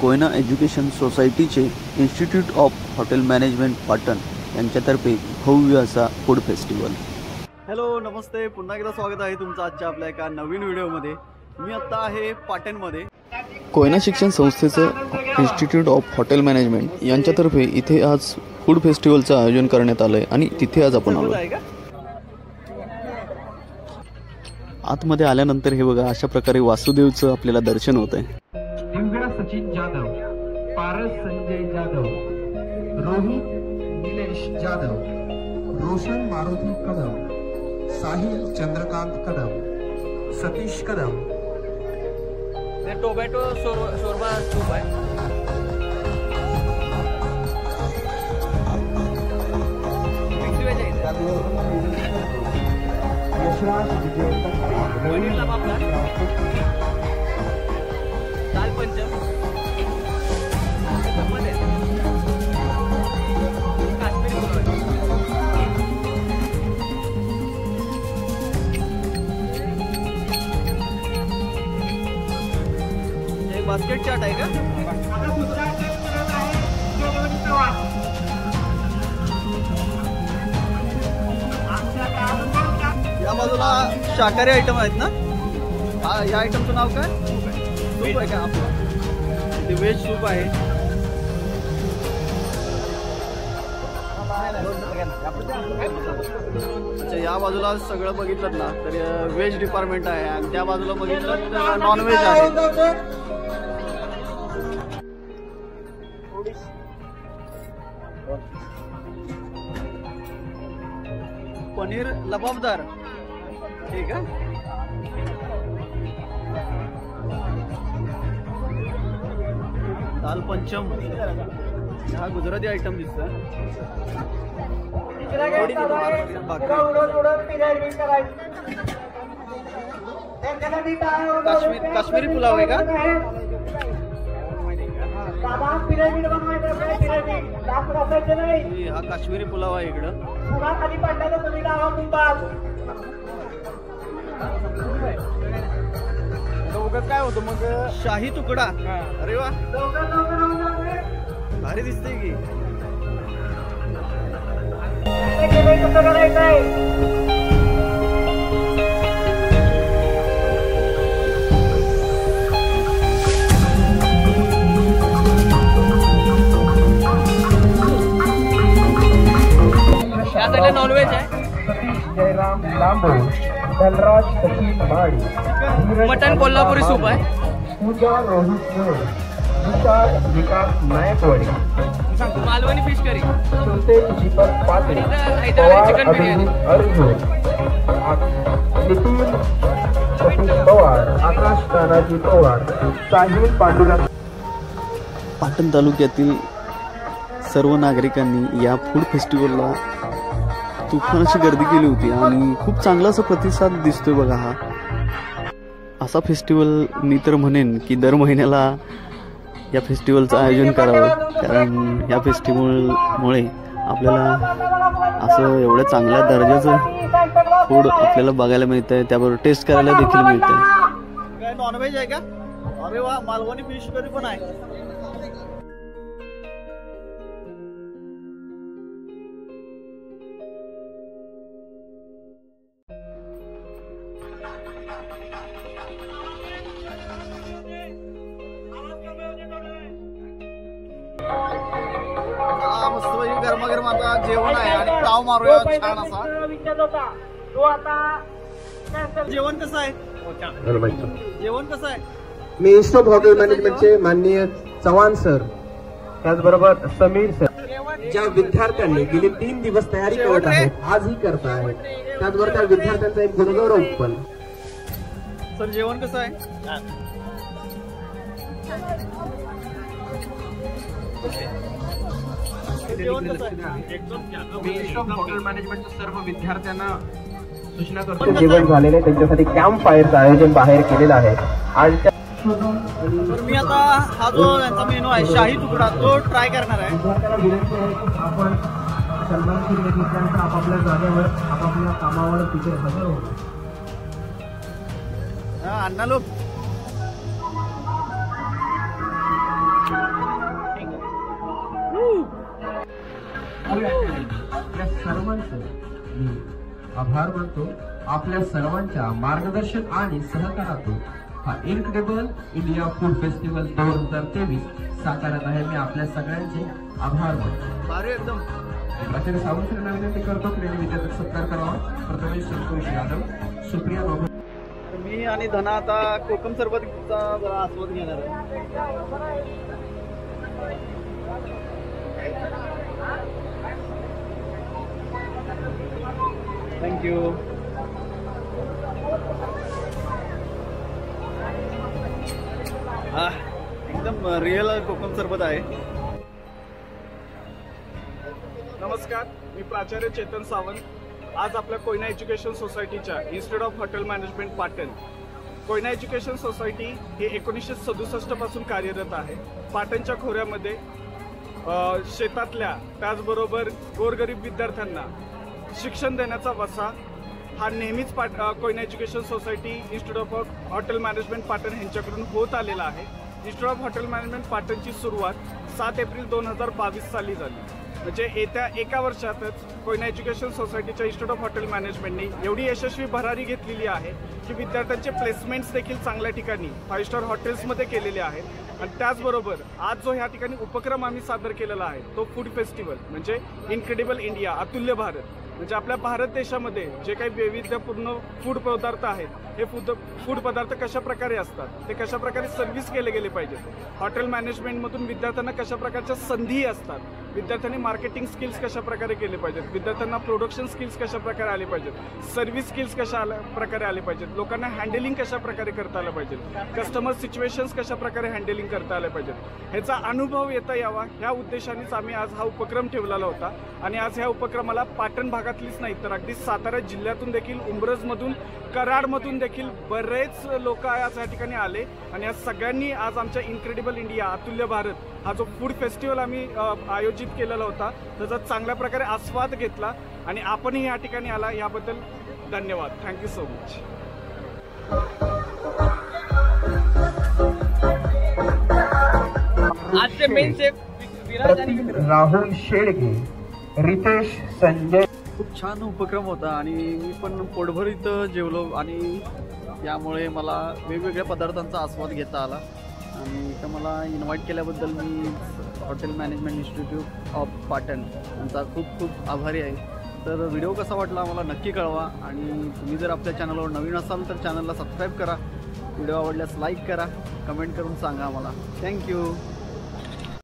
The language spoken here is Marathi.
कोयना एज्युकेशन सोसायटीचे institute of hotel management Patan यांच्यातर्फे भव्य असा फूड फेस्टिवल। हॅलो नमस्ते, पुन्हा एकदा स्वागत आहे तुमचं आजच्या आपल्या एका नवीन व्हिडिओमध्ये। मी आता आहे पाटणमध्ये कोयना शिक्षण संस्थेचं इन्स्टिट्यूट ऑफ हॉटेल मॅनेजमेंट यांच्यातर्फे इथे आज फूड फेस्टिवलचं आयोजन करण्यात आलं आहे आणि तिथे आज आपण आलो। आतमध्ये आल्यानंतर हे बघा, अशा प्रकारे वासुदेवचं आपल्याला दर्शन होत आहे। दिव्या सचिन जाधव, पारस संजय जाधव, रोहित निलेश जाधव, रोशन मारुति कदम, साहिल चंद्रकांत कदम, सतीश कदम। टोमॅटो शोरमा सूप आहे। पनीर लबाब, दाल पंचम, बास्केट चाट आहे का? या बाजूला शाकाहारी आयटम आहेत ना? या आयटमचं नाव काय? सूप आहे का आपलं? ते व्हेज सूप आहे। अच्छा, या बाजूला सगळं बघितलं ना तर व्हेज डिपार्टमेंट आहे आणि त्या बाजूला बघितलं तर नॉन व्हेज आहे। पनीर लबाबदार, ठीक है। दाल पंचम, हा गुजराती आइटम दिसतोय। काश्मीरी पुलाव आहे का? हा काश्मीरी पुलाव आहे इकडं। काय होतं मग? शाही तुकडा, अरे वा, भारी दिसते की। यासाठी नॉनव्हेज आहे। जयराम लांबो, बलराज सचिन माडी, मटन कोल्हापुरी सूप आहे। पूजा रोहित गोयल, विशाल विकास नायकवाडी, मालवणी फिश करी, सुलतेन दीपक पाटील, चिकन बिर्याणी, अर्जुन, नितीन सतीश पवार, आकाश तानाजी पवार, साहिल पांडुरंग। पाटण तालुक्यातील सर्व नागरिकांनी या फूड फेस्टिवलला तुफान अशी गर्दी केली होती आणि खूप चांगला असा प्रतिसाद दिसतोय बघा। हा असा फेस्टिवल मी तर म्हणेन की दर महिन्याला या फेस्टिवलचं आयोजन करावं, कारण या फेस्टिवलमुळे आपल्याला असं एवढ्या चांगल्या दर्जाचं फूड आपल्याला बघायला मिळतं आहे, त्याबरोबर टेस्ट करायला देखील मिळतं आहे। नॉनव्हेज आहे का? अरे वा, मालवणी फिश करी पण आहे। मस्त गरमागरम आता जेवण आहे आणि ताव मारूया छान असा। जेवण कसं आहे? जेवण कसं आहे? मी इन्स्टिट्यूट ऑफ हॉटेल मॅनेजमेंटचे माननीय चव्हाण सर, त्याचबरोबर समीर सर, ज्या विद्यार्थ्यांनी गेली 3 दिवस तयारी करत आहेत, आजही करत आहेत, त्याचबरोबर त्या विद्यार्थ्यांचा एक गुणगौरव पण। सर जेवण कसं आहे? हॉटेल मॅनेजमेंटच्या सर्व विद्यार्थ्यांना सूचना करतो, जेवण झालेले त्यांच्यासाठी कॅम्प फायरचं आयोजन बाहेर केलेलं आहे आणि मी आता हा जो यांचा मेनू आहे शाही तुकडा तो ट्राय करणार आहे। आपण सन्मानशील घेतल्यानंतर आपापल्या जागेवर आपापल्या कामावर तिथे हजर होतो। अण्णा लोक सर्वांचं मी आभार मानतो. आपल्या सर्वांच्या मार्गदर्शन आणि सहकारातून हा इनक्रेडिबल इंडिया फूड फेस्टिवल 2023 साकारत आहे. मी आपल्या सगळ्यांचे आभार मानतो. भारी एकदम. प्राचार्य सावंत यांना विनंती करतो की त्यांनी विद्यार्थ्यांचा सत्कार करावा. प्रथमेश संतोष यादव, सुप्रिया बाबू. मी आणि धना आता कोकम सरबतचा जरा आस्वाद घेणार आहे. थँक्यू. हा एकदम रिअल कोकम सरबत आहे. नमस्कार, मी प्राचार्य चेतन सावंत. आज आपल्या कोयना एज्युकेशन सोसायटीच्या institute of hotel management Patan. Koyna education society ही 1967 पासून कार्यरत आहे. पाटणच्या खोऱ्यामध्ये शेतातल्या त्याचबरोबर गोरगरीब विद्यार्थ्यांना शिक्षण देण्याचा वसा हा नेहमीच Koyna education society institute of hotel management Patan यांच्याकडून होत आलेला आहे. इन्स्टिट्यूट ऑफ हॉटेल मॅनेजमेंट पाटणची सुरुवात 7 एप्रिल 2022 साली झाली. म्हणजे येत्या एका वर्षातच कोयना एज्युकेशन सोसायटीच्या इन्स्टिट्यूट ऑफ हॉटेल मॅनेजमेंटने एवढी यशस्वी भरारी घेतलेली आहे की विद्यार्थ्यांचे प्लेसमेंट्स देखील चांगल्या ठिकाणी 5 स्टार हॉटेल्समध्ये केलेले आहेत. आणि त्याचबरोबर आज जो ह्या ठिकाणी उपक्रम आम्ही सादर केलेला आहे तो फूड फेस्टिवल म्हणजे इनक्रेडिबल इंडिया, अतुल्य भारत. म्हणजे आपल्या भारत देशामध्ये जे काही वैविध्यपूर्ण फूड पदार्थ आहेत, हे फूड पदार्थ कशा प्रकारे असतात, ते कशा प्रकारे सर्व्हिस केले गेले पाहिजेत, हॉटेल मॅनेजमेंटमधून विद्यार्थ्यांना कशा प्रकारच्या संधी असतात, विद्यार्थ्यांनी मार्केटिंग स्किल्स कशा प्रकारे केले पाहिजेत, विद्यार्थ्यांना प्रोडक्शन स्किल्स कशा प्रकारे आले पाहिजेत, सर्व्हिस स्किल्स कशा प्रकारे आले पाहिजेत, लोकांना हँडलिंग कशा प्रकारे करता आलं पाहिजे, कस्टमर सिच्युएशन्स कशा प्रकारे हँडलिंग करता आले पाहिजेत, ह्याचा अनुभव येता यावा ह्या उद्देशानेच आम्ही आज हा उपक्रम ठेवलेला होता. आणि आज ह्या उपक्रमाला पाटण भागातलीच नाही तर अगदी सातारा जिल्ह्यातून देखील, उंब्रजमधून, कराडमधून देखील बरेच लोक आज या ठिकाणी आले. आणि या सगळ्यांनी आज आमच्या इनक्रेडिबल इंडिया, अतुल्य भारत हा जो फूड फेस्टिवल आम्ही आयोजित केलेला होता त्याचा चांगल्या प्रकारे आस्वाद घेतला. आणि आपणही या ठिकाणी आला याबद्दल धन्यवाद. Thank you so much. आजचे मेन शेफ राहुल शेळके, रितेश संजय. खूप छान उपक्रम होता आणि मी पण पोटभर इथं जेवलो आणि यामुळे मला वेगवेगळ्या पदार्थांचा आस्वाद घेता आला. आणि इथं मला इन्व्हाइट केल्याबद्दल मी hotel management institute of Patan यांचा खूप खूप आभारी आहे. तर व्हिडिओ कसा वाटला आम्हाला नक्की कळवा. आणि तुम्ही जर आपल्या चॅनलवर नवीन असाल तर चॅनलला सबस्क्राईब करा. व्हिडिओ आवडल्यास लाईक करा, कमेंट करून सांगा आम्हाला. थँक्यू.